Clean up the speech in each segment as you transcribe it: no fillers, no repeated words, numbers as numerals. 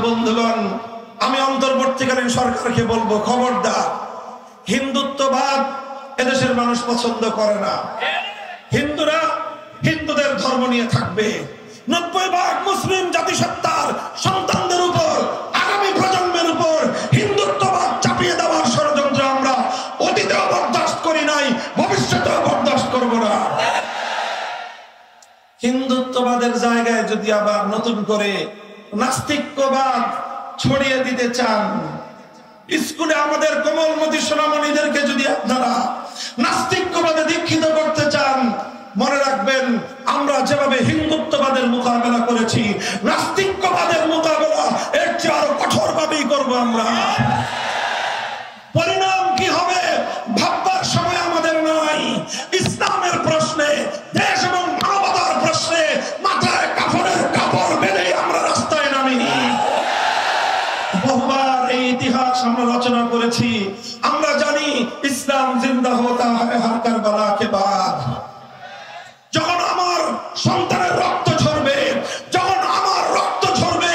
বন্ধুগণ, আমি অন্তর্বর্তীকালীন সরকারকে বলবো, খবরদার, হিন্দুত্ববাদ এদেশের মানুষ পছন্দ করে না। হিন্দুরা হিন্দুদের ধর্ম নিয়ে থাকবে। 90% মুসলিম জাতিসত্তার সন্তানদের উপর, আগামী প্রজন্মের উপর হিন্দুত্ববাদ চাপিয়ে দেওয়ার ষড়যন্ত্র আমরা অতীতেও বরদাস্ত করি নাই, ভবিষ্যতেও বরদাস্ত করব না। হিন্দুত্ববাদের জায়গায় যদি আবার নতুন করে নাস্তিক্যবাদ ছড়িয়ে দিতে চান, স্কুলে আমাদের কোমলমতি সোনামণিদেরকে যদি আপনারা নাস্তিক্যবাদে দীক্ষিত করতে চান, মনে রাখবেন আমরা যেভাবে হিন্দুত্ববাদের মোকাবেলা করেছি, নাস্তিক্যবাদের মোকাবেলা এর চেয়ে আরো কঠোরভাবেই করব আমরা। পরিণাম কি হবে ভাববার সময় আমাদের নাই। ইসলামের প্রশ্নে, দেশ এবং মানবতার প্রশ্নে মাথায় কাফনের কাপড় বেঁধে আমরা রাস্তায় নামিনি। বহুবার এই ইতিহাস আমরা রচনা করেছি। আমরা জানি ইসলাম জিন্দা হতা হ্যায় হর কারবালা কে বাদ। যখন আমার সন্তানের রক্ত ঝরবে, যখন আমার রক্ত ঝরবে,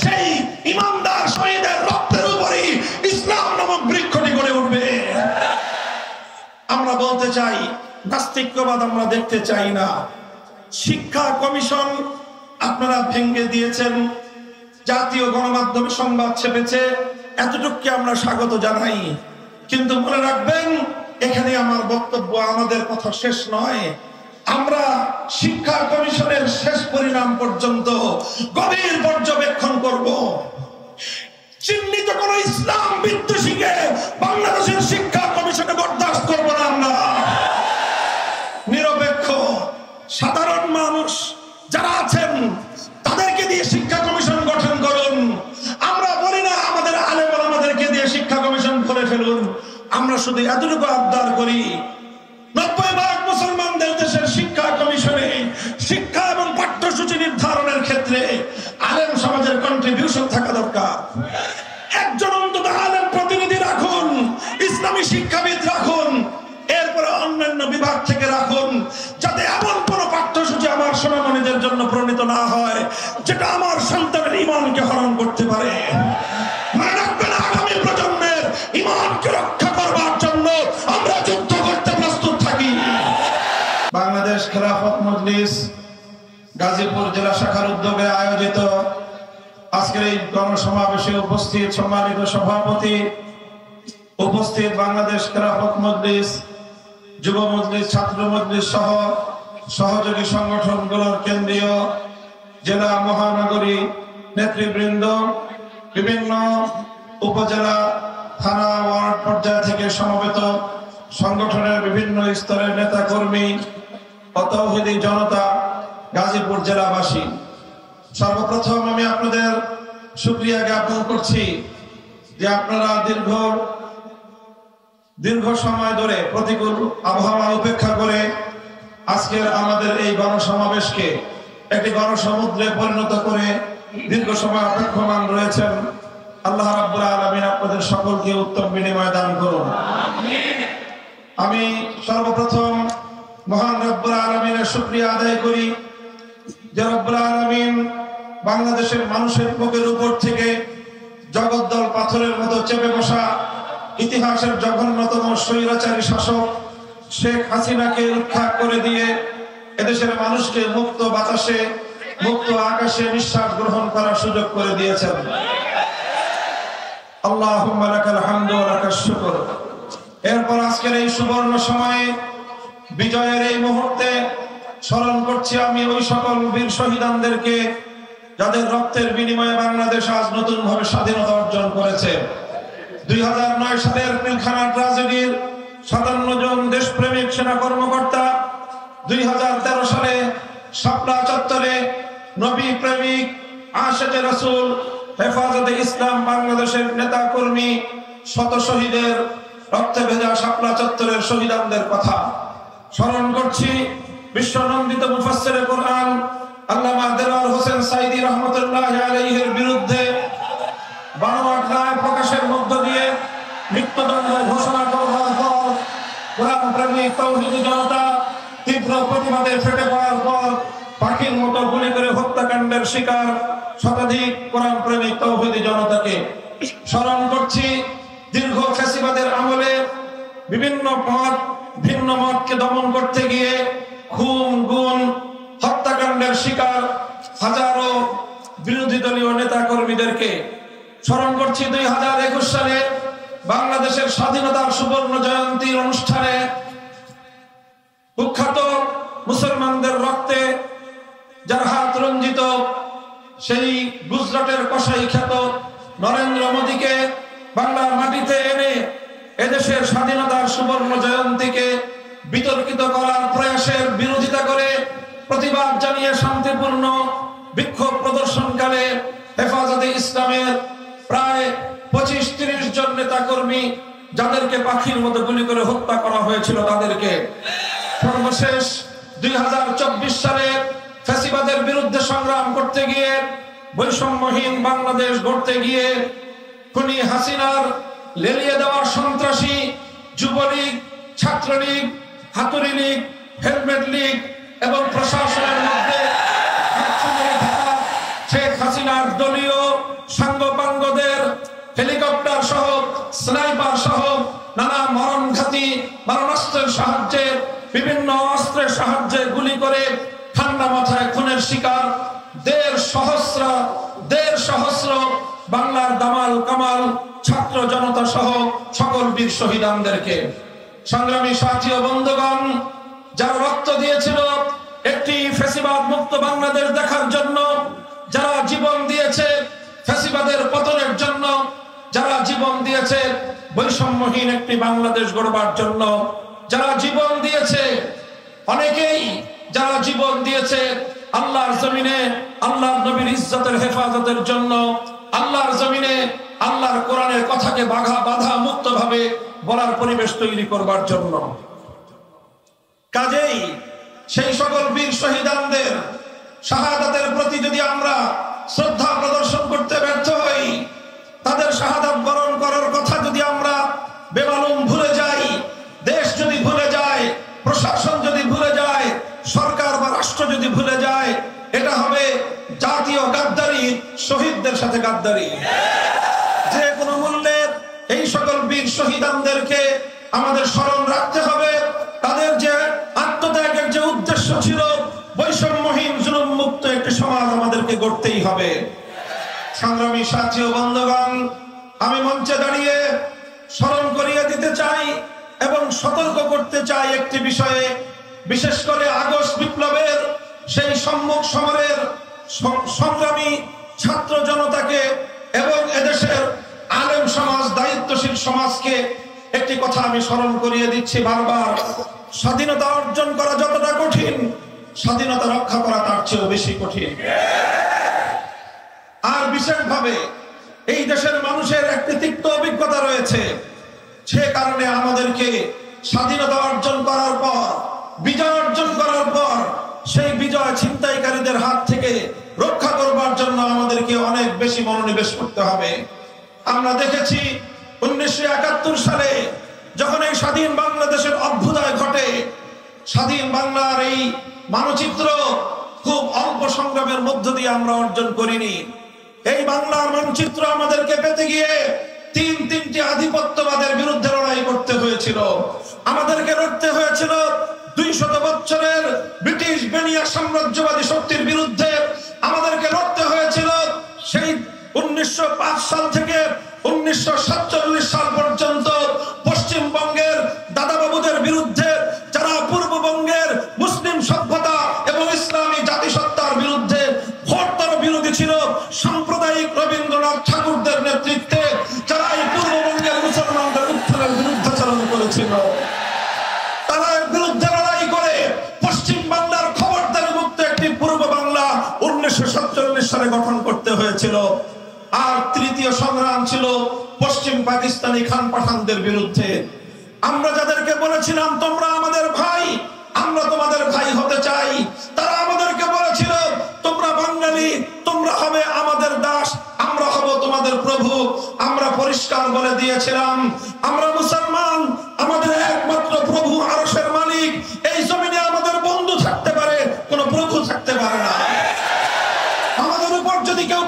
সেই ইমানদার শহীদের রক্তের উপরই ইসলাম নামক বৃক্ষটি গড়ে উঠবে। আমরা বলতে চাই, নাস্তিক্যবাদ আমরা দেখতে চাই না। শিক্ষা কমিশন আপনারা ভেঙে দিয়েছেন, জাতীয় গণমাধ্যমে সংবাদ ছেপেছে, এতটুকু আমরা স্বাগত জানাই। কিন্তু মনে রাখবেন, এখানে আমার বক্তব্য, আমাদের কথা শেষ নয়। আমরা শিক্ষা কমিশনের শেষ পরিণাম পর্যন্ত গভীর পর্যবেক্ষণ করব। চিহ্নিত কোন ইসলাম বিদ্বেষীকে বাংলাদেশের শিক্ষা কমিশনে বরদাস্ত করব না আমরা। নিরপেক্ষ সাধারণ মানুষ যারা আছেন তাদেরকে দিয়ে শিক্ষা কমিশন গঠন করুন। আমরা বলি না আমাদের আলেম ওলামাদেরকে দিয়ে শিক্ষা কমিশন করে ফেলুন। আমরা শুধু এতটুকু আবদার করি, 90% মুসলমানদের দেশের শিক্ষা কমিশনে শিক্ষা এবং পাঠ্যসূচি নির্ধারণের ক্ষেত্রে আলেম সমাজের কন্ট্রিবিউশন থাকা দরকার। একজন অন্তত আলেম প্রতিনিধি রাখুন, ইসলামী শিক্ষাবিদ রাখুন, এরপরে অন্যান্য বিভাগ থেকে রাখুন, যাতে এমন কোন পাঠ্যসূচি আমার সোনামণিদের জন্য প্রণীত না হয় যেটা আমার সন্তানের ঈমানকে হরণ করতে পারে। মনে রাখবেন, আগামী প্রজন্মের ঈমানকে রক্ষা করবার জন্য আমরা যুদ্ধ করতে প্রস্তুত থাকি। বাংলাদেশ খেলাফত মজলিস গাজীপুর জেলা শাখার উদ্যোগে আয়োজিত আজকের এই গণসমাবেশে উপস্থিত সম্মানিত সভাপতি, উপস্থিত বাংলাদেশ খেলাফত মজলিস, যুব মজলিস, ছাত্র মজলিস সহ সহযোগী সংগঠনগুলোর কেন্দ্রীয়, জেলা, মহানগরী নেতৃবৃন্দ, বিভিন্ন উপজেলা, থানা, ওয়ার্ড পর্যায় থেকে সমবেত সংগঠনের বিভিন্ন স্তরের নেতা কর্মী ও তৌহিদি জনতা, গাজীপুর জেলাবাসী, সর্বপ্রথম আমি আপনাদের শুকরিয়া জ্ঞাপন করছি যে আপনারা দীর্ঘ সময় ধরে প্রতিকূল আবহাওয়া উপেক্ষা করে আজকের আমাদের এই গণসমাবেশকে একটি গণসমুদ্রে পরিণত করে দীর্ঘ সময় অপেক্ষমান রয়েছেন। আল্লাহ রাব্বুল আলামিন আপনাদের সকলকে উত্তম বিনিময় দান করুন। আমি সর্বপ্রথম মহান রব্বুল আলামিনের শুকরিয়া আদায় করি যে রব্বুল আলামিন বাংলাদেশের মানুষের বুকের উপর থেকে জগদ্দল পাথরের মতো চেপে বসা ইতিহাসের জঘন্যতম স্বৈরাচারী শাসক শেখ হাসিনাকে উৎখাত করে দিয়ে এদেশের মানুষকে মুক্ত বাতাসে, মুক্ত আকাশে নিঃশ্বাস গ্রহণ করার সুযোগ করে দিয়েছেন। আল্লাহুম্মা লাকাল হামদু ওয়া লাকাশ শুকর। এরপর আজকের এই সুবর্ণ সময়ে, বিজয়ের এই মুহূর্তে স্মরণ করছি আমি ওই সকল বীর শহীদানদেরকে যাদের রক্তের বিনিময়ে বাংলাদেশ আজ নতুন ভাবে স্বাধীনতা অর্জন করেছে। 2009 সালের পিলখানা ট্র্যাজেডির 57 জন দেশপ্রেমিক সেনা কর্মকর্তা, 2013 সালে শাপলা চত্বরে নবী প্রেমিক, আশিকে রাসূল, হেফাজতে ইসলাম বাংলাদেশের নেতা কর্মী, শত শহীদের রক্তে ভেজা শাপলা চত্বরের শহীদানদের কথা স্মরণ করছি। বিশ্বনন্দিত মুফাসসিরে কোরআন আল্লামা দেলোয়ার হোসেন সাঈদী রহমাতুল্লাহি আলাইহির বিরুদ্ধে বানোয়াট রায় প্রকাশের মধ্য দিয়ে মৃত্যুদণ্ড ঘোষণা করার পর কোরআন প্রেমিক তৌহিদি জনতা তীব্র প্রতিবাদে ফেটে পড়ার পর পাখির মতো গুলি করে হত্যাকাণ্ডের শিকার শতাধিক কোরআন প্রেমিক তৌহিদি জনতাকে স্মরণ করছি। দীর্ঘ ফ্যাসিবাদের আমলে বিভিন্ন মত ভিন্ন মতকে দমন করতে গিয়ে খুন গুম হত্যাকাণ্ডের শিকার হাজারো বিরোধী দলীয় নেতা কর্মীদেরকে স্মরণ করছি। 2021 সালে বাংলাদেশের স্বাধীনতার সুবর্ণ জয়ন্তীর অনুষ্ঠানে কুখ্যাত মুসলমানদের রক্তে যার হাত রঞ্জিত সেই গুজরাটের কসাই খ্যাত নরেন্দ্র মোদীকে বাংলার মাটিতে এনে এদেশের স্বাধীনতার সুবর্ণ জয়ন্তীকে বিতর্কিত করার প্রয়াসের বিরোধিতা করে প্রতিবাদ জানিয়ে শান্তিপূর্ণ বিক্ষোভ প্রদর্শনকালে হেফাজতে ইসলামের প্রায় 25-30 জন নেতা কর্মী যাদেরকে পাখির মতো গুলি করে হত্যা করা হয়েছিল তাদেরকে সর্বশেষ 2024 সালে ফ্যাসিবাদের বিরুদ্ধে সংগ্রাম করতে গিয়ে বৈষম্যহীন বাংলাদেশ গড়তে গিয়ে খুনি হাসিনার লেলিয়ে দেওয়ার সন্ত্রাসী যুবলীগ, ছাত্রলীগ, হাতুড়ি লীগ, হেলমেট লীগ এবং প্রশাসনের মধ্যে শেখ হাসিনার দলীয় সাঙ্গপাঙ্গদের হেলিকপ্টার সহ স্নাইপার সহ নানা মরণঘাতী মারণাস্ত্রের সাহায্যে বিভিন্ন অস্ত্রের সাহায্যে গুলি করে ঠান্ডা মাথায় খুনের শিকার 1.5 সহস্র বাংলার দামাল কামাল ছাত্র জনতা সহ সকল বীর শহীদানদেরকে সংগ্রামী সাথী ও বন্ধুগণ, যারা রক্ত দিয়েছিল একটি ফ্যাসিবাদ মুক্ত বাংলাদেশ দেখার জন্য, যারা জীবন দিয়েছে ফ্যাসিবাদের পতনের জন্য, যারা জীবন দিয়েছে বৈষম্যহীন একটি বাংলাদেশ গড়বার জন্য, যারা জীবন দিয়েছে অনেকেই যারা জীবন দিয়েছে আল্লাহর জমিনে আল্লাহর নবীর ইজ্জতের হেফাজতের জন্য, আল্লাহর জমিনে আল্লাহর কোরআনের কথাকে বাধা মুক্ত ভাবে বলার পরিবেশ তৈরি করবার জন্য। কাজেই সেই সকল বীর শহীদানদের শাহাদাতের প্রতি যদি আমরা শ্রদ্ধা প্রদর্শন করতে ব্যর্থ হই, তাদের শাহাদাত বরণ করার কথা যদি আমরা বেমালুম ভুলে যাই, দেশ যদি ভুলে যায়, প্রশাসন যদি ভুলে যায়, সরকার বা রাষ্ট্র যদি ভুলে যায়, এটা হবে জাতীয় গাদ্দারি, শহীদদের সাথে গাদ্দারি। যে কোনো মূল্যে এই সকল বীর শহীদানদেরকে আমাদের স্মরণ রাখতে হবে। তাদের যে আত্মত্যাগের যে উদ্দেশ্য ছিল বৈষম্যহীন জুলুম মুক্ত একটি সমাজ আমাদেরকে গড়তেই হবে। সংগ্রামী সাথী ও বন্ধুগণ, আমি মঞ্চে দাঁড়িয়ে স্মরণ করিয়ে দিতে চাই এবং সতর্ক করতে চাই একটি বিষয়ে, বিশেষ করে আগস্ট বিপ্লবের সেই সম্মুখ সমরের সংগ্রামী ছাত্র জনতাকে এবং এদেশের আলেম সমাজ, দায়িত্বশীল সমাজকে একটি কথা আমি স্মরণ করিয়ে দিচ্ছি বারবার। স্বাধীনতা অর্জন করা যতটা কঠিন, স্বাধীনতা রক্ষা করা তার চেয়েও বেশি কঠিন। আর বিশেষভাবে এই দেশের মানুষের একটি তিক্ত অভিজ্ঞতা রয়েছে, সে কারণে আমাদেরকে স্বাধীনতা অর্জন করার পর, বিজয় অর্জন করার পর সেই বিজয় ছিনতাইকারীদের হাত থেকে রক্ষা করবার জন্য আমাদেরকে অনেক বেশি মনোনিবেশ করতে হবে। আমরা দেখেছি 1971 সালে যখন এই স্বাধীন বাংলাদেশের অভ্যুদয় ঘটে, স্বাধীন বাংলার এই মানচিত্র খুব অল্প সংগ্রামের মধ্য দিয়ে আমরা অর্জন করিনি। এই বাংলার মানচিত্র আমাদেরকে পেতে গিয়ে তিনটি আধিপত্যবাদের বিরুদ্ধে লড়াই করতে হয়েছিল। আমাদেরকে লড়তে হয়েছিল 200 বছরের ব্রিটিশ বেনিয়া সাম্রাজ্যবাদী শক্তির বিরুদ্ধে। আমাদেরকে লড়তে হয়েছিল সেই 1905 সাল থেকে 1947 সাল পর্যন্ত পশ্চিমবঙ্গের দাদাবাবুদের বিরুদ্ধে, যারা পূর্ববঙ্গের মুসলিম সভ্যতা এবং ইসলামী জাতিসত্তার বিরুদ্ধে ঘোরতর বিরোধী ছিল। সাম্প্রদায়িক রবীন্দ্রনাথ ঠাকুরদের নেতৃত্বে যারা এই পূর্ববঙ্গের মুসলমানদের উত্থানের বিরুদ্ধাচরণ করেছিল, তারা এর বিরুদ্ধে লড়াই করে পশ্চিম বাংলার খবরদারি মুক্ত একটি পূর্ব বাংলা 1947 সালে গঠন করতে হয়েছিল। আর তৃতীয় সংগ্রাম ছিল পশ্চিম পাকিস্তানি খান পাঠানদের বিরুদ্ধে। আমরা যাদেরকে বলেছিলাম তোমরা আমাদের ভাই, আমরা তোমাদের ভাই হতে চাই, তারা আমাদেরকে বলেছিল তোমরা বাঙালি, তোমরা হবে আমাদের দাস, আমরা হব তোমাদের প্রভু। আমরা পরিষ্কার বলে দিয়েছিলাম আমরা মুসলমান, আমাদের একমাত্র প্রভু আরশের মালিক। এই জমিনে আমাদের বন্ধু থাকতে পারে, কোনো প্রভু থাকতে পারে না। আমাদের উপর যদি কেউ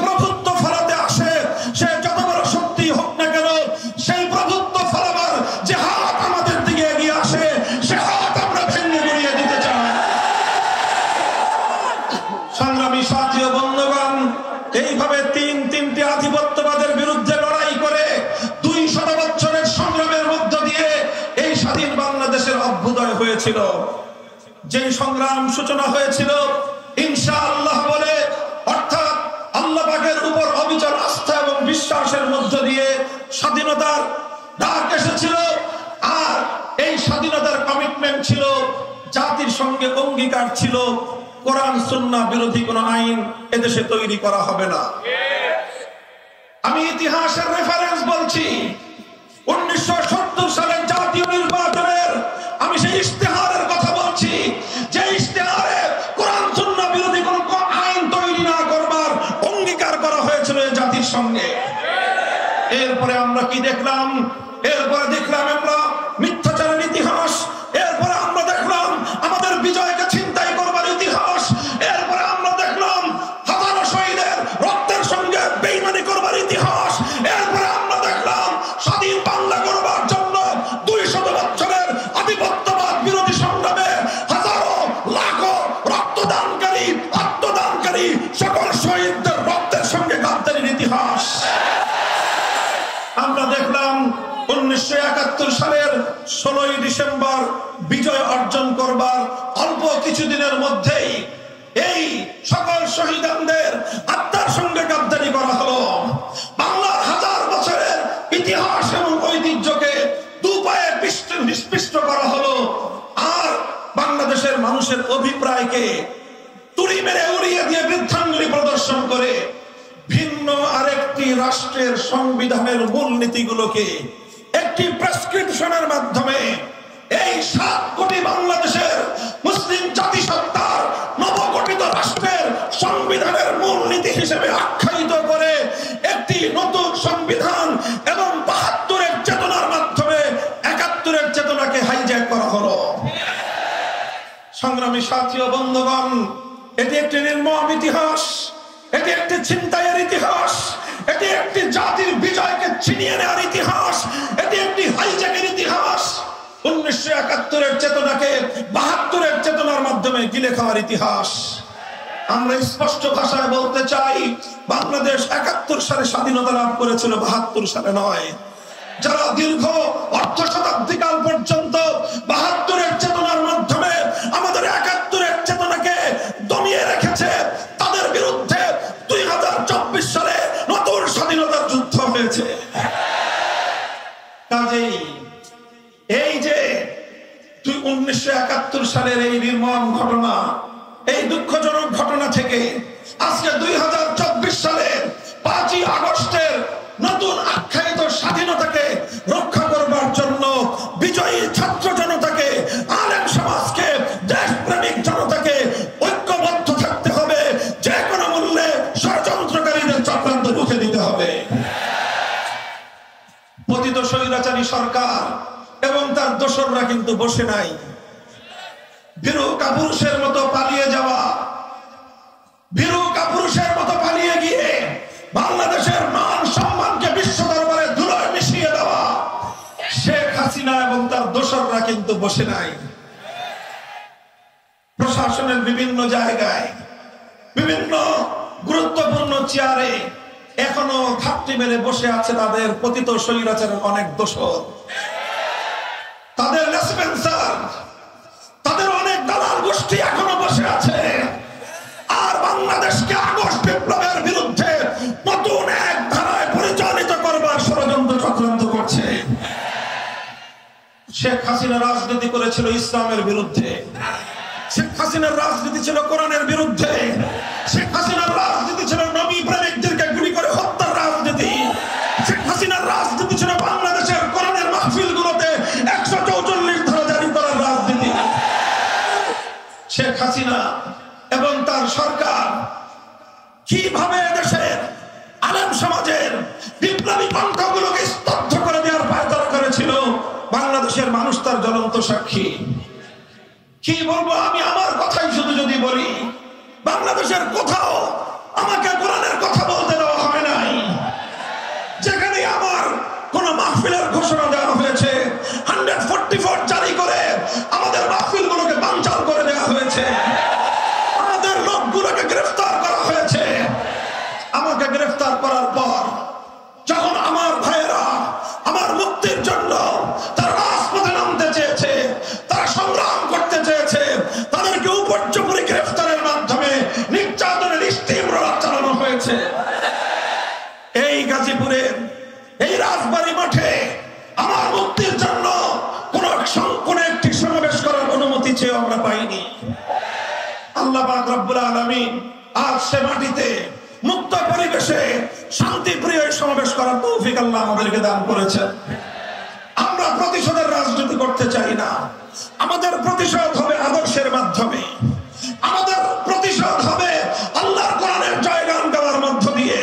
যে সংগ্রাম সূচনা হয়েছিল ইনশাআল্লাহ বলে, অর্থাৎ আল্লাহ পাকের উপর অবিচল আস্থা এবং বিশ্বাসের মধ্য দিয়ে স্বাধীনতার ডাক এসেছিল। আর এই স্বাধীনতার কমিটমেন্ট ছিল, জাতির সঙ্গে অঙ্গীকার ছিল, কোরআন সুন্নাহ বিরোধী কোন আইন এদেশে তৈরি করা হবে না। আমি ইতিহাসের রেফারেন্স বলছি, 1970 সালের জাতীয় নির্বাচনের আমি সেই ইশতেহারের কথা বলছি, যে ইশতেহারে কোরআন সুন্নাহ বিরোধী কোন আইন তৈরি না করবার অঙ্গীকার করা হয়েছিল এই জাতির সঙ্গে। এরপরে আমরা কি দেখলাম? এরপরে দেখলাম আমরা মিথ্যাচারের ইতিহাস, এরপরে আমরা দেখলাম আমাদের বিজয়কে ছিনতাই করবার ইতিহাস, এরপরে আমরা দেখলাম হাজারো শহীদের রক্তের সঙ্গে বেঈমানি করবার ইতিহাস, এরপরে আমরা দেখলাম স্বাধীন বাংলা করবার জন্য 200 বছরের আধিপত্যবাদ বিরোধী সংগ্রামে হাজারো লাখো রক্তদানকারী আত্মদানকারী সকল শহীদদের রক্তের সঙ্গে গাদ্দারির ইতিহাস। আমরা দেখলাম 1971 সালের 16ই ডিসেম্বর বিজয় অর্জন করবার অল্প কিছুদিনের মধ্যেই এই সকল শহীদদের আত্মার সঙ্গে গাদ্দারি করা হলো। বাংলার হাজার বছরের ইতিহাস এবং ঐতিহ্যকে দুপায়ে নিষ্পিষ্ট করা হলো। আর বাংলাদেশের মানুষের অভিপ্রায়কে তুড়ি মেরে উড়িয়ে দিয়ে বৃদ্ধাঙ্গুলি প্রদর্শন করে ভিন্ন আরেকটি রাষ্ট্রের সংবিধানের মূলনীতিগুলোকে একটি প্রেসক্রিপশনের মাধ্যমে এই 7 কোটি বাংলাদেশের মুসলিম জাতিসত্তার নবগঠিত রাষ্ট্রের সংবিধানের মূলনীতি হিসেবে আখ্যায়িত করে একটি নতুন সংবিধান এবং 72-এর চেতনার মাধ্যমে 71-এর চেতনাকে হাইজ্যাক করা হলো। সংগ্রামী সাথী ও বন্ধুগণ, এটি একটি নির্মম ইতিহাস, এটি একটি ছিনতাইয়ের ইতিহাস, এটি একটি জাতির বিজয়কে ছিনিয়ে নেওয়ার ইতিহাস, এটি একটি হাইজ্যাকের ইতিহাস। 1971-এর চেতনাকে 72-এর চেতনার মাধ্যমে গিলে খাওয়ার ইতিহাস। আমরা স্পষ্ট ভাষায় বলতে চাই, বাংলাদেশ 71 সালে স্বাধীনতা লাভ করেছিল, 72 সালে নয়। যারা দীর্ঘ অর্ধ শতাব্দীকাল পর্যন্ত 72-এর চেতনার মাধ্যমে আমাদের 71-এর চেতনাকে দমিয়ে রেখেছে, তাদের বিরুদ্ধে 2024 সালে নতুন স্বাধীনতার যুদ্ধ হয়েছে। কাজেই এই যে 1971 সালের এই নির্মম ঘটনা, এই দুঃখজনক ঘটনা থেকে আজকে 2024 সালের 5ই আগস্টের নতুন আখ্যায়িত স্বাধীনতাকে রক্ষা করবার জন্য বিজয়ী ছাত্র জনতাকে, আলেম সমাজকে, দেশপ্রেমিক জনতাকে ঐক্যবদ্ধ থাকতে হবে। যে কোনো মূল্যে ষড়যন্ত্রকারীদের চক্রান্ত রুখে দিতে হবে। পতিত স্বৈরাচারী সরকার এবং তার দোসররা কিন্তু বসে নাই। ভীরু কাপুরুষের মতো পালিয়ে যাওয়া, ভীরু কাপুরুষের মতো পালিয়ে গিয়ে বাংলাদেশের মান সম্মানকে বিশ্ব দরবারে ধুলোয় মিশিয়ে দেওয়া শেখ হাসিনা এবং তার দোসররা কিন্তু বসে নাই। প্রশাসনের বিভিন্ন জায়গায়, বিভিন্ন গুরুত্বপূর্ণ চেয়ারে এখনো ঘাপটি মেরে বসে আছে তাদের পতিত স্বৈরাচারের অনেক দোসর, তাদের লেসপেন্সার, তাদের অনেক দালাল গোষ্ঠী এখনো বসে আছে। আর বাংলাদেশকে আগস্ট বিপ্লবের বিরুদ্ধে নতুন এক ধারায় পরিচালিত করবার ষড়যন্ত্র চক্রান্ত করছে। শেখ হাসিনা রাজনীতি করেছিল ইসলামের বিরুদ্ধে, শেখ হাসিনার রাজনীতি ছিল কোরআনের বিরুদ্ধে, শেখ হাসিনার রাজনীতি ছিল নবী প্রেমিকদেরকে গুলি করে হত্যার রাজনীতি, শেখ হাসিনার রাজনীতি ছিল বাংলাদেশের কোরআনের মাহফিলগুলোতে 144 ধারা জারি করার রাজনীতি। শেখ হাসিনা এবং তার সরকার কিভাবে দেশের আলেম সমাজের বিপ্লবী কণ্ঠগুলোকে স্তব্ধ করে দেওয়ার পায়তারা করেছিল, বাংলাদেশের মানুষ তার জ্বলন্ত সাক্ষী। কি বলবো আমি, আমার কথাই শুধু যদি বলি, বাংলাদেশের কোথাও আমাকে কোরআনের কথা বলতে দেওয়া হয় নাই। যেখানে আমার কোন মাহফিলের ঘোষণা দেওয়া হয়েছে, 144 জারি করে আমাদের মাহফিলগুলোকে বানচাল করে দেওয়া হয়েছে, আমাদের লোকগুলোকে গ্রেফতার করা হয়েছে। আমাকে গ্রেফতার করার পর যখন আমার ভাইয়েরা আমার মুক্তির জন্য তারা রাজপথে নামতে চেয়েছে, তারা সংগ্রাম করতে চেয়েছে, তাদের নেতাদের এই রাজবাড়ী মাঠে আমার মুক্তির জন্য কোন একটি সমাবেশ করার অনুমতি চেয়ে আমরা পাইনি। আল্লাহ পাক রব্বুল আলামিন আজ সে মাটিতে মুক্ত পরিবেশে শান্তিপ্রিয় সমাবেশ করার তৌফিক আল্লাহ আমাদেরকে দান করেছেন। আমরা প্রতিশোধের রাজনীতি করতে চাই না। আমাদের প্রতিশোধ হবে আদর্শের মাধ্যমে, আমাদের প্রতিশোধ হবে আল্লাহর কোরআনের জয়গান গাওয়ার মধ্য দিয়ে।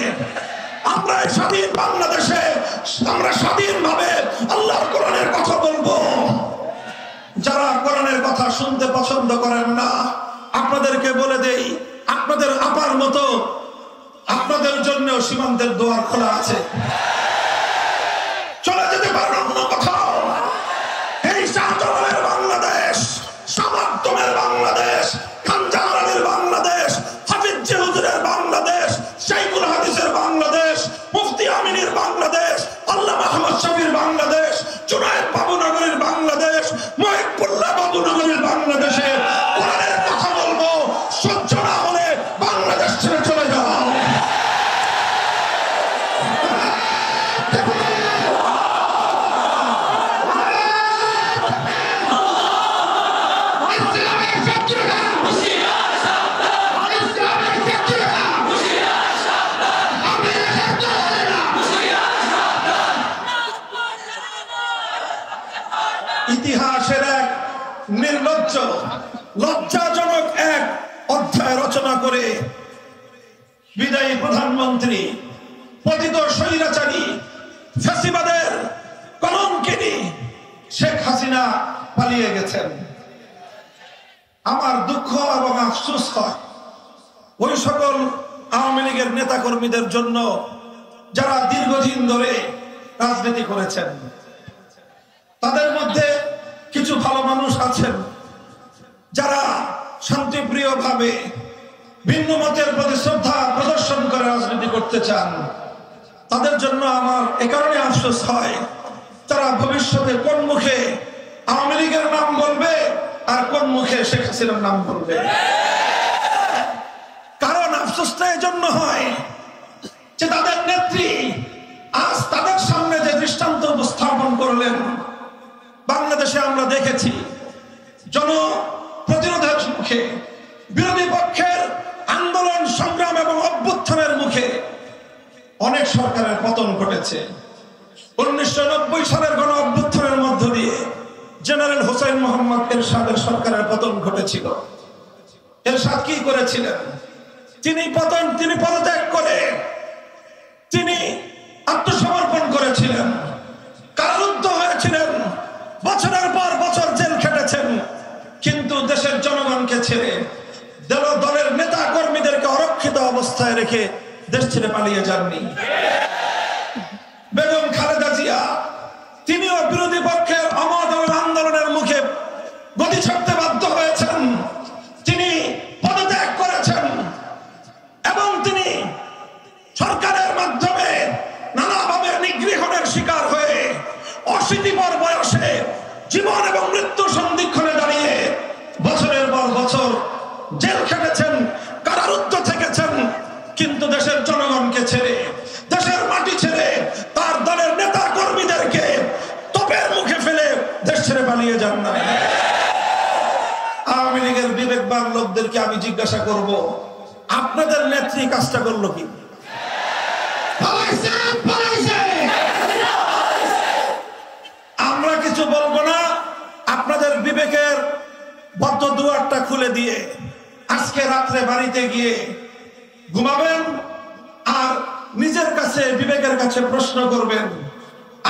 আমরা স্বাধীন বাংলাদেশে আমরা স্বাধীনভাবে আল্লাহর কোরআনের কথা বলবো। যারা কোরআনের কথা শুনতে পছন্দ করেন না, আপনাদেরকে বলে দেই, আপনাদের আপার মতো আপনাদের জন্য সীমান্তের দুয়ার খোলা আছে, চলে যেতে পারেন অন্য কোথাও। এই শাহজালালের বাংলাদেশ, সামাদ্দমের বাংলাদেশ, খানজাহানের বাংলাদেশ, হাফিজ হুজুরের বাংলাদেশ, শাইখুল হাদিসের বাংলাদেশ, মুফতি আমিনের বাংলাদেশ, আল্লামা আহমদ শফির বাংলাদেশ, জুনায়েদ বাবুনগরীর বাংলাদেশ, মহিবুল্লাহ বাবুনগরীর বাংলাদেশে কোরআনের কথা বলবো। সহ্য না হলে বাংলাদেশ ছেড়ে চলে যাও। ইতিহাসের এক নির্লজ্জ লজ্জাজনক এক অধ্যায় রচনা করে বিদায়ী প্রধানমন্ত্রী, পতিত স্বৈরাচারী, ফ্যাসিবাদের কলঙ্কিনী শেখ হাসিনা পালিয়ে গেছেন। আমার দুঃখ এবং আফসোস হয় ওই সকল আওয়ামী লীগের নেতা কর্মীদের জন্য যারা দীর্ঘদিন ধরে রাজনীতি করেছেন। তাদের মধ্যে কিছু ভালো মানুষ আছেন যারা শান্তিপ্রিয় ভাবে ভিন্ন মতের প্রতি শ্রদ্ধা প্রদর্শন করে রাজনীতি করতে চান। তাদের জন্য আমার এ কারণে আফসোস হয়, তারা ভবিষ্যতে কোন মুখে আওয়ামী লীগের নাম বলবে আর কোন মুখে শেখ হাসিনার নাম বলবে। কারণ আফসোসটা এই জন্য হয় যে তাদের নেত্রী আজ তাদের সামনে যে দৃষ্টান্ত উপস্থাপন করলেন, বাংলাদেশে আমরা দেখেছি জনপ্রতিরোধের মুখে, বিরোধী পক্ষের আন্দোলন সংগ্রাম এবং অভ্যুত্থানের মুখে অনেক সরকারের পতন ঘটেছে। 1990 সালের গণ অভ্যুত্থানের মধ্য দিয়ে জেনারেল হোসেন মোহাম্মদ এরশাদের সরকারের পতন ঘটেছিল। এরশাদ কি করেছিলেন? তিনি পদত্যাগ করে তিনি আত্মসমর্পণ করেছিলেন, কারারুদ্ধ হয়েছিলেন, বছরের পর বছর জেল খেটেছেন, কিন্তু দেশের জনগণকে ছেড়ে দলের নেতা কর্মীদেরকে অরক্ষিত অবস্থায় রেখে দেশ ছেড়ে পালিয়ে যাননি। বেগম খালেদা জিয়া তিনিও বিরোধী পক্ষের অমত এবং আন্দোলনের মুখে গদি ছাড়তে বাধ্য হয়েছেন। তিনি পদত্যাগ করেছেন এবং তিনি সরকারের মাধ্যমে নানাভাবে নিগৃহণের শিকার হয়ে অশীতিপর বয়সে জীবন এবং মৃত্যু সন্ধিক্ষণে দাঁড়িয়ে বছরের পর বছর জেল খেটেছেন, কারারুদ্ধ থেকেছেন, কিন্তু দেশের জনগণকে ছেড়ে, দেশের মাটি ছেড়ে, তার দলের নেতা কর্মীদেরকে তোপের মুখে ফেলে দেশ ছেড়ে পালিয়ে যান না। আওয়ামী লীগের বিবেকবান লোকদেরকে আমি জিজ্ঞাসা করব, আপনাদের নেত্রী কাজটা করলো কি? আমরা কিছু বলবো না, আপনাদের বিবেকের বদ্ধ দুয়ারটা খুলে দিয়ে আজকে রাত্রে বাড়িতে গিয়ে ঘুমাবেন আর নিজের কাছে বিবেকের কাছে প্রশ্ন করবেন,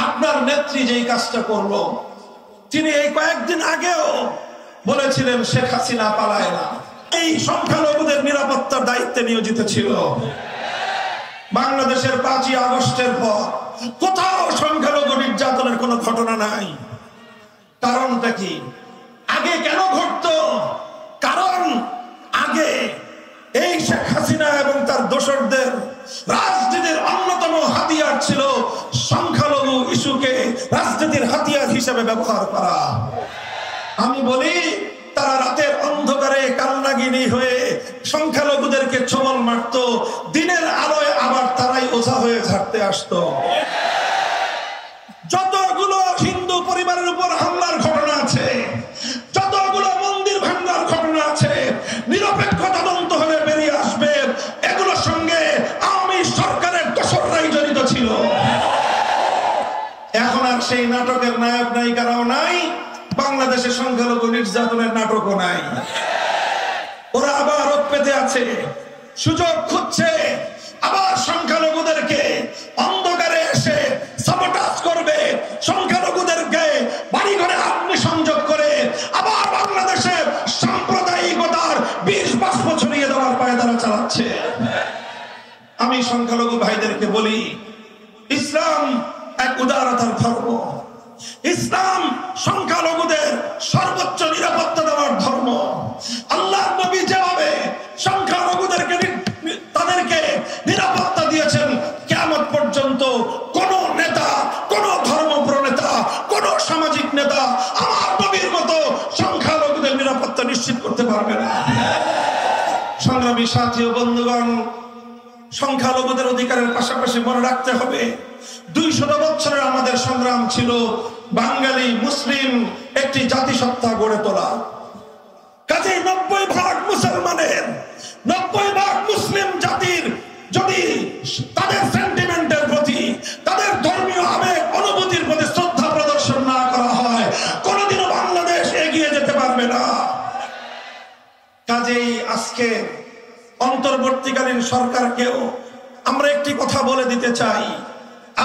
আপনার নেত্রী যেই কাজটা করলো, তিনি এই কয়েকদিন আগেও বলেছিলেন শেখ হাসিনা পালায় না, এই সংখ্যালঘুদের নিরাপত্তার দায়িত্বে নিয়োজিত ছিল। বাংলাদেশের 5ই আগস্টের পর কোথাও সংখ্যালঘু নির্যাতনের কোনো ঘটনা নাই। কারণটা কি? আগে কেন ঘটতো? কারণ আগে এই শেখ হাসিনা এবং তার দোসরদের রাজনীতির অন্যতম হাতিয়ার ছিল সংখ্যালঘু ইস্যুকে রাজনীতির হাতিয়ার হিসেবে ব্যবহার করা। আমি বলি, তারা রাতের অন্ধকারে কালনাগিনী হয়ে সংখ্যালঘুদেরকে ছোবল মারত, দিনের আলোয় আবার তারাই ওঝা হয়ে ঝাড়তে আসতো। যতগুলো হিন্দু পরিবারের উপর হামলার ঘটনা আছে, যতগুলো মন্দির ভাঙার ঘটনা আছে, নিরপেক্ষ তদন্ত হলে বেরিয়ে আসবে এগুলোর সঙ্গে আওয়ামী সরকারের দোসররাই জড়িত ছিল। এখন আর সেই নাটকের নায়ক নায়িকারাও নাই, বাংলাদেশের সংখ্যালঘু নির্যাতনের নাটকও নাই। ওরা আবার পেতে আছে, সুযোগ খুঁজছে, আবার সংখ্যালঘুদেরকে অন্ধকারে এসে সাবোটাজ করবে, সংখ্যালঘুদেরকে বাড়িঘরে অগ্নিসংযোগ করে আবার বাংলাদেশে সাম্প্রদায়িকতার 20 বাষ্প ছড়িয়ে দেওয়ার পায়তারা চালাচ্ছে। আমি সংখ্যালঘু ভাইদেরকে বলি, ইসলাম এক উদারতার ধর্ম। ইসলাম সংখ্যালঘুদের সর্বোচ্চ নিরাপত্তা দেওয়ার ধর্ম। আল্লাহর নবী যেভাবে সংখ্যালঘুদেরকে তাদেরকে নিরাপত্তা দিয়েছেন, কিয়ামত পর্যন্ত কোন নেতা, কোন ধর্ম প্রনেতা, কোন সামাজিক নেতা আমার নবীর মতো সংখ্যালঘুদের নিরাপত্তা নিশ্চিত করতে পারবে না। সংগ্রামী সাথী ও বন্ধুগণ, সংখ্যালঘুদের অধিকারের পাশাপাশি মনে রাখতে হবে 200 বছরের আমাদের সংগ্রাম ছিল বাঙালি মুসলিম একটি জাতিসত্তা গড়ে তোলা। কাজেই 90% মুসলমানের, 90% মুসলিম জাতির যদি তাদের সেন্টিমেন্টের প্রতি, তাদের ধর্মীয় আবেগ অনুভূতির প্রতি শ্রদ্ধা প্রদর্শন না করা হয়, কোনোদিনও বাংলাদেশ এগিয়ে যেতে পারবে না। কাজেই আজকে অন্তর্বর্তীকালীন সরকারকেও আমরা একটি কথা বলে দিতে চাই,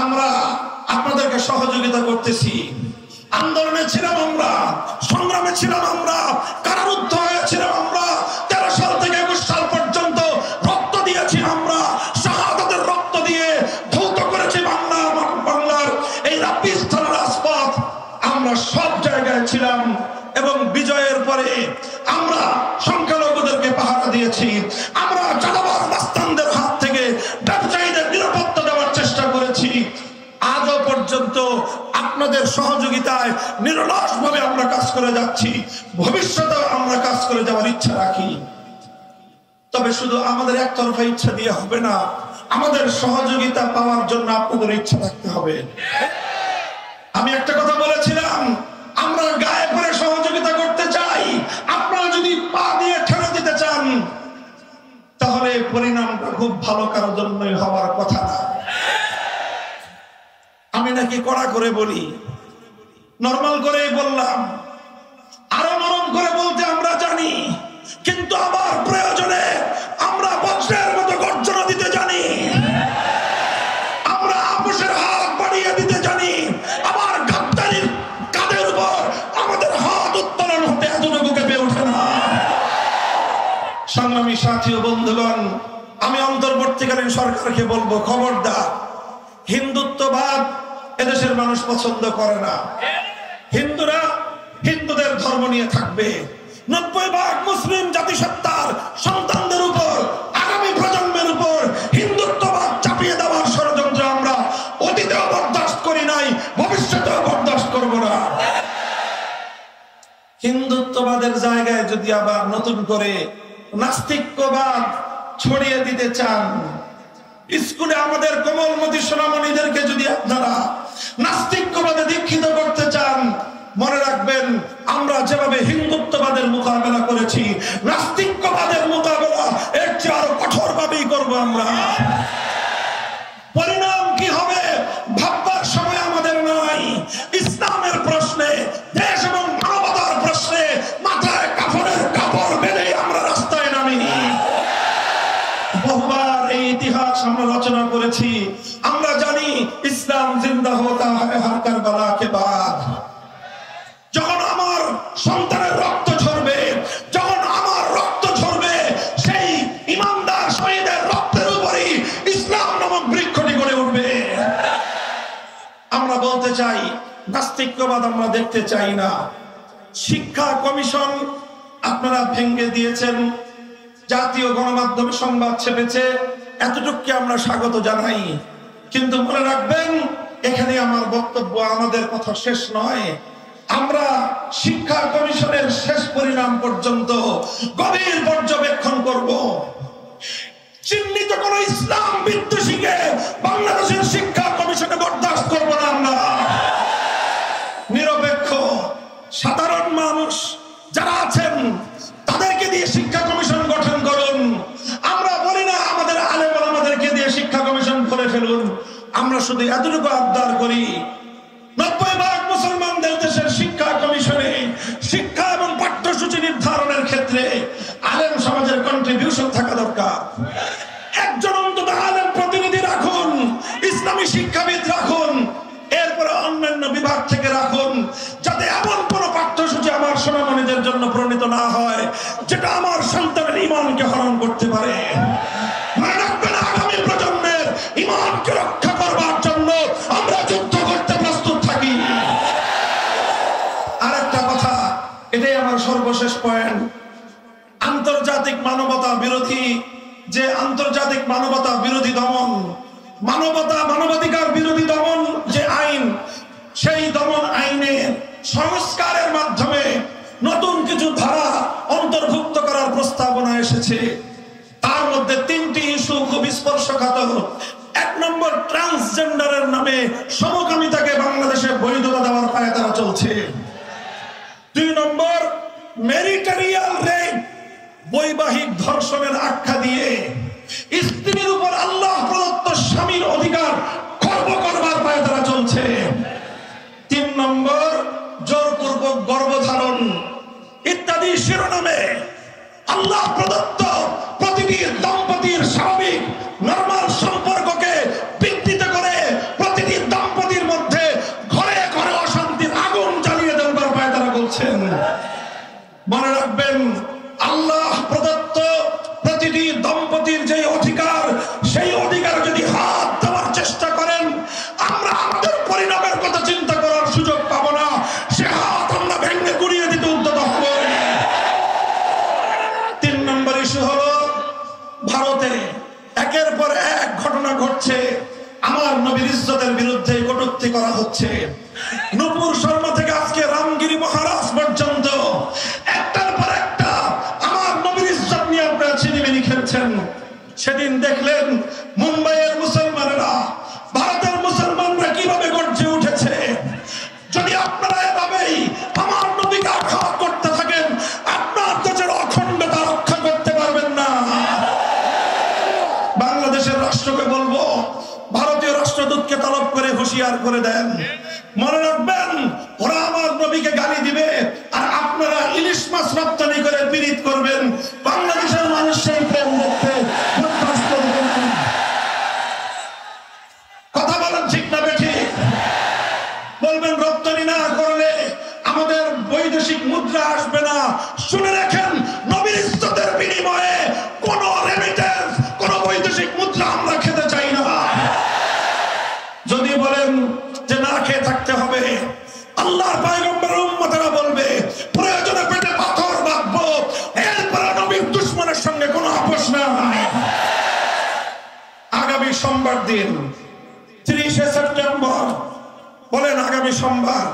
আমরা আপনাদেরকে সহযোগিতা করতেছি। আন্দোলনে ছিলাম আমরা, সংগ্রামে ছিলাম আমরা, কারারুদ্ধ হয়েছিলাম আমরা, 13 সাল থেকে 21 সাল পর্যন্ত রক্ত দিয়েছি আমরা, শাহাদাতের রক্ত দিয়ে ধৌত করেছি বাংলার এই রাব্বিস্থানের রাজপথ। আমরা সব জায়গায় ছিলাম এবং বিজয়ের পরে আমরা সংখ্যালঘুদেরকে পাহারা দিয়েছি। আমরা চাঁদাবাজ মাস্তানদের হাত থেকে ব্যবসায়ীদের নিরাপত্তা দেওয়ার চেষ্টা করেছি। আজও পর্যন্ত আপনাদের সহযোগিতায় নিরলসভাবে আমরা কাজ করে যাচ্ছি, ভবিষ্যতেও আমরা কাজ করে যাওয়ার ইচ্ছা রাখি। তবে শুধু আমাদের একতরফা ইচ্ছা দিয়ে হবে না, আমাদের সহযোগিতা পাওয়ার জন্য আপনাদের ইচ্ছা থাকতে হবে। আমি একটা কথা বলেছিলাম, আমরা গায়ে পড়ে সহযোগিতা করতে চাই। আপনারা যদি পা দিয়ে ঠেলে দিতে চান, তাহলে পরিণামটা খুব ভালো কারোর জন্যই হওয়ার কথা না। আমি নাকি কড়া করে বলি, নরমাল করেই বললাম, আরো নরম করে বলতে আমরা জানি, কিন্তু আবার প্রয়োজনে আমরা বজ্রের মতো গর্জনা দিতে জানি, আমরা আপোষের হাত বাড়িয়ে দিতে জানি, আবার গাদ্দারির কাঁধের উপর আমাদের হাত উত্তোলন হতে এতটুকু কেঁপে ওঠে না। সংগ্রামী সাথী ও বন্ধুগণ, আমি অন্তর্বর্তীকালীন সরকারকে বলবো, খবরদার, হিন্দুত্ববাদ এদেশের মানুষ পছন্দ করে না। হিন্দুরা হিন্দুদের ধর্ম নিয়ে থাকবে। 90% মুসলিম জাতিসত্তার সন্তানদের উপর, আগামী প্রজন্মের উপর হিন্দুত্ববাদ চাপিয়ে দেওয়ার ষড়যন্ত্র আমরা অতীতেও বরদাস্ত করি নাই, ভবিষ্যতেও বরদাস্ত করব না। হিন্দুত্ববাদের জায়গায় যদি আবার নতুন করে নাস্তিক্যবাদ ছড়িয়ে দিতে চান, স্কুলে আমাদের কোমলমতি সোনামণিদেরকে যদি আপনারা নাস্তিক্যবাদে দীক্ষিত করতে চান, মনে রাখবেন, আমরা যেভাবে হিন্দুত্ববাদের মোকাবেলা করেছি, নাস্তিক্যবাদের মোকাবেলা এর চেয়ে আরো কঠোর ভাবেই করবো আমরা। পরিণাম কি হবে ভাববার সময় আমাদের নাই। ইসলামের প্রশ্নে, দেশ এবং মানবতার প্রশ্নে মাথায় কাফনের কাপড় বেঁধে আমরা রাস্তায় নামি। বহুবার এই ইতিহাস আমরা রচনা করেছি। আমরা জানি ইসলাম জিন্দা হতা হ্যায় হর কারবালা কে বাদ। যখন আমার সন্তানের রক্ত ঝরবে, যখন আমার রক্ত ঝরবে, সেই ইমানদার শহীদের রক্তের উপরই ইসলাম নামক বৃক্ষটি গড়ে উঠবে। আমরা বলতে চাই, নাস্তিক্যবাদ আমরা দেখতে চাই না। শিক্ষা কমিশন আপনারা ভেঙে দিয়েছেন, জাতীয় গণমাধ্যমে সংবাদ ছেপেছে, এতটুকু আমরা স্বাগত জানাই। কিন্তু মনে রাখবেন, এখানে আমার বক্তব্য, আমাদের কথা শেষ নয়। আমরা শিক্ষা কমিশনের শেষ পরিণাম পর্যন্ত গভীর পর্যবেক্ষণ করব। চিহ্নিত কোন ইসলাম বিদ্বেষীকে বাংলাদেশের শিক্ষা শুধু এতটুকু আবদার করি, 90% মুসলমানদের দেশের শিক্ষা কমিশনে শিক্ষা এবং পাঠ্যসূচি নির্ধারণের ক্ষেত্রে আলেম সমাজের কন্ট্রিবিউশন থাকা দরকার। একজন অন্তত আলেম প্রতিনিধি রাখুন, ইসলামী শিক্ষাবিদ রাখুন, এরপরে অন্যান্য বিভাগ থেকে রাখুন, যাতে এমন কোন পাঠ্যসূচি আমার সোনামণিদের জন্য প্রণীত না হয় যেটা আমার সন্তানের ঈমানকে হরণ করতে পারে। মনে রাখবেন, আগামী প্রজন্মের ঈমানকে রক্ষা করবার জন্য আমরা যুদ্ধ করতে প্রস্তুত থাকি। আরেকটা কথা, এটাই আমার সর্বশেষ পয়েন্ট। আন্তর্জাতিক মানবতা বিরোধী যে আন্তর্জাতিক মানবতা বিরোধী দমন, মানবাধিকার বিরোধী দমন যে আইন, সেই দমন আইনের সংস্কারের মাধ্যমে নতুন কিছু ধারা অন্তর্ভুক্ত করার প্রস্তাবনা এসেছে। তার মধ্যে 3টি ইস্যু খুব স্পর্শকাতর। 1 নম্বর, ট্রান্সজেন্ডারের নামে সমকামিতাকে বাংলাদেশে বৈধতা দেওয়ার পায়তারা চলছে। 2 নম্বর, ম্যারিটারিয়াল রেপ, বৈবাহিক ধর্ষণের আখ্যা দিয়ে স্ত্রীর উপর আল্লাহ প্রদত্ত স্বামীর অধিকার খর্ব করবার পায়তারা চলছে। 3 নম্বর, জোরপূর্বক গর্ভধারণ ইত্যাদি শিরোনামে আল্লাহ প্রদত্ত প্রতিটি দম্পতির স্বাভাবিক নরমাল সম্পর্ককে বিঘ্নিত করে প্রতিটি দম্পতির মধ্যে ঘরে ঘরে অশান্তির আগুন জ্বালিয়ে দেওয়ার পায়তারা করছেন। মনে রাখবেন, আল্লাহ প্রদত্ত প্রতিটি দম্পতির যে অধিকার, সেই অধিকার যদি হাত দেওয়ার চেষ্টা করেন, আমরা আমাদের পরিণামের কথা চিন্তা করার সুযোগ পাবো না। সে হাত আমরা ভেঙে গুড়িয়ে দিতে উদ্যত হব। 3 নম্বর ইস্যু হলো, ভারতে একের পর এক ঘটনা ঘটছে, আমার নবীর ইজ্জতের বিরুদ্ধে কটূক্তি করা হচ্ছে। নূপুর শর্মা থেকে আজকে রামগিরি মহারাজ পর্যন্ত একটার পর একটা আমার নবীর ইজ্জত নিয়ে আপনারা ছিনিমিনি খেলছেন। সেদিন দেখলেন মুম্বাইয়ের মুসলমানেরা, ভারতের মুসলমানরা কিভাবে গর্জে উঠেছে। যদি আপনারা এভাবেই আমার নবীকে আঘাত করতে থাকেন, আপনার দেশের অখণ্ডতা রক্ষা করতে পারবেন না। বাংলাদেশের রাষ্ট্রকে বলবো, ভারতীয় রাষ্ট্রদূতকে তলব করে হুঁশিয়ার করে দেন। মনে রাখবেন, ওরা আমার নবীকে গালি দিবে আর আপনারা ইলিশ মাছ রপ্তানি করে পীড়িত করবেন। বাংলাদেশের মানুষ সেই প্রেম দেখতে কথা বলেন, ঠিক না বেঠিক? বলবেন রপ্তানি না করলে আমাদের বৈদেশিক মুদ্রা আসবে না। শুনে রাখেন, নবীর ইজ্জতের বিনিময়ে কোন রেমিটেন্স, কোন বৈদেশিক মুদ্রা আমরা খেতে চাই না। যদি বলেন যে না খেয়ে থাকতে হবে, আল্লাহর পয়গম্বরের উম্মতেরা বলবে প্রয়োজনে পেটে পাথর বাঁধবো, এরপরে নবীর দুশমনের সঙ্গে কোনো আপোষ নাই। আগামী সোমবার দিন 30শে সেপ্টেম্বর, বলেন আগামী সোমবার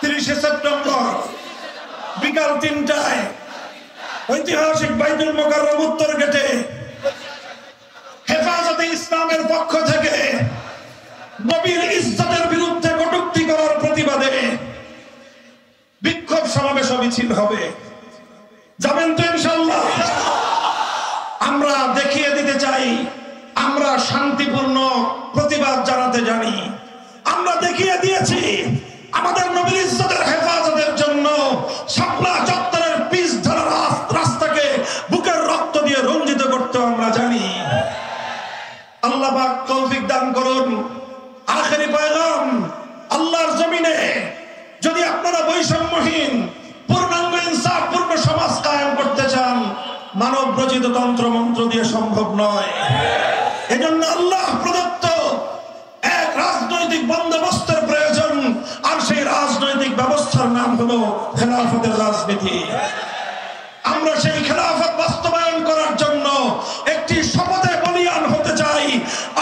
30শে সেপ্টেম্বর বিকাল 3টায় ঐতিহাসিক বাইতুল মোকাররম উত্তর গেটে হেফাজতে ইসলামের পক্ষ থেকে নবীর ইজ্জতের বিরুদ্ধে কটূক্তি করার প্রতিবাদে বিক্ষোভ সমাবেশ মিছিল হবে। যাবেন তো ইনশাআল্লাহ? আমরা দেখিয়ে দিতে চাই আমরা শান্তিপূর্ণ প্রতিবাদ জানাতে জানি। আমরা দেখিয়ে দিয়েছি আমাদের নবীর ইজ্জতের হেফাজতের জন্য শাপলা চত্বরের পিচ ধরা রাস্তাকে বুকের রক্ত দিয়ে রঞ্জিত করতে আমরা জানি। আল্লাহ পাক তৌফিক দান করুন। আখেরি পয়গাম, আল্লাহর জমিনে যদি আপনারা বৈষম্যহীন পূর্ণাঙ্গ ইনসাফপূর্ণ সমাজ কায়েম করতে চান, মানব রচিত তন্ত্র মন্ত্র দিয়ে সম্ভব নয়। এজন্য আল্লাহ প্রদত্ত এক রাজনৈতিক বন্দোবস্তের প্রয়োজন, আর সেই রাজনৈতিক ব্যবস্থার নাম হলো খেলাফতের রাজনীতি। আমরা সেই খেলাফত বাস্তবায়ন করার জন্য একটি শপথে বলিয়ান হতে চাই।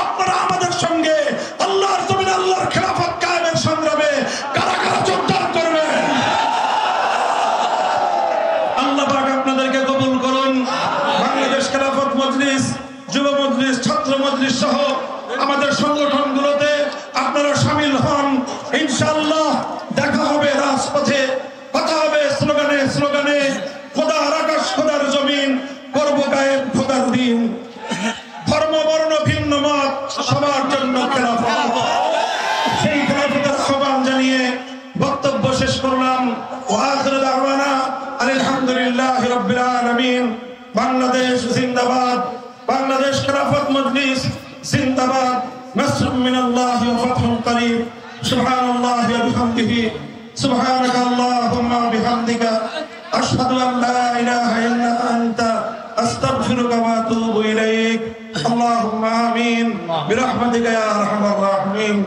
আপনারা আমাদের সঙ্গে আল্লাহর জমিনে আল্লাহর খেলাফত কায়েমের সংগ্রামে কারা কারা যোগদান করবেন? আল্লাহ পাক আপনাদেরকে কবুল করুন। বাংলাদেশ খেলাফত মজলিস, যুব মজলিস, ছাত্র মজলিস সহ আমাদের সংগঠনগুলোতে আপনারা শামিল হন। ইনশাআল্লাহ দেখা হবে রাজপথে, কথা হবে স্লোগানে স্লোগানে। খোদার আকাশ, খোদার জমিন, করব গায়েব খোদার দিন। ধর্ম বর্ণ ভিন্ন মত, সবার জন্য খেলা। করলাম। ওয়া আখিরু দাওয়ানা আলহামদুলিল্লাহি রাব্বিল আলামিন। বাংলাদেশ জিন্দাবাদ, বাংলাদেশ খেলাফত মজলিস জিন্দাবাদ। নাসরুম মিনাল্লাহি ওয়া ফাতহুন করিব। সুবহানাল্লাহি ওয়া বিহামদিহি, সুবহানাকা আল্লাহুম্মা ওয়া বিহামদিকা, আশহাদু আন লা ইলাহা ইল্লা আনতা, আস্তাগফিরুকা ওয়া আতুবু ইলাইক। আল্লাহুম্মা আমিন বিরহমাতিকা ইয়া আরহামার রাহিমিন।